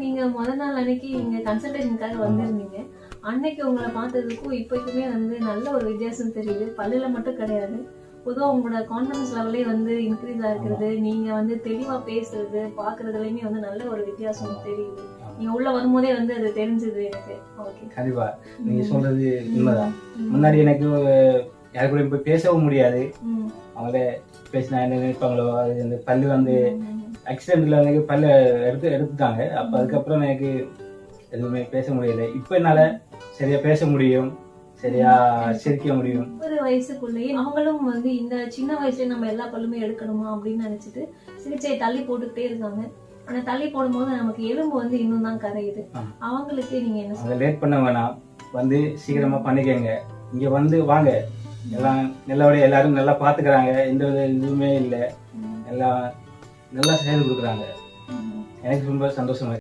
நீங்க முதல் நாள் அன்னைக்கு இங்க கன்சல்டேஷனுக்காக வந்திருந்தீங்க. அன்னைக்கு உங்களை பார்த்ததுக்கும் இப்போக்குமே வந்து நல்ல ஒரு வித்தியாசம் தெரியுது. பல்லுல மட்டும் கிடையாது, பொதுவா உங்களோட கான்ஃபிடன்ஸ் லெவலே வந்து இன்க்ரீஸ் ஆகுறது, நீங்க வந்து தெளிவா பேசுறது பாக்குறதுலயுமே வந்து நல்ல ஒரு வித்தியாசம் தெரியுது. நீங்க உள்ள வரும்போதே வந்து அது தெரிஞ்சது எனக்கு. ஓகே, கண்டிப்பா நீங்க சொல்றது உண்மைதான். முன்னாடி எனக்கு யாரு கூட போய் பேசவும் முடியாது. அவங்கள பேசினா என்ன நினைப்பாங்களோ, அது அந்த பல்லு வந்து ஆக்சிடென்ட்ல எனக்கு பல்ல எடுத்துட்டாங்க. அப்ப அதுக்கப்புறம் எனக்கு எதுவுமே பேச முடியல. இப்ப என்னால சரியா பேச முடியும், சரியா சிரிக்க முடியும். ஒரு வயசுக்குள்ளேயே அவங்களும் வந்து இந்த சின்ன வயசுல நம்ம எல்லா பல்லுமே எடுக்கணுமா அப்படின்னு நினைச்சிட்டு சிகிச்சையை தள்ளி போட்டுக்கிட்டே இருக்காங்க. ஆனா தள்ளி போடும்போது நமக்கு எலும்பு வந்து இன்னும் தான் கரையுது. அவங்களுக்கு நீங்க என்ன சொல்லுங்க? லேட் பண்ண வேணாம், வந்து சீக்கிரமா பண்ணிக்கங்க. இங்க வந்து வாங்க, எல்லாம் நல்லபடியா எல்லாரும் நல்லா பாத்துக்கிறாங்க, எந்த இதுவுமே இல்லை, எல்லாம் நல்லா செய்து கொடுக்குறாங்க. எனக்கு ரொம்ப சந்தோஷமா இருக்கு.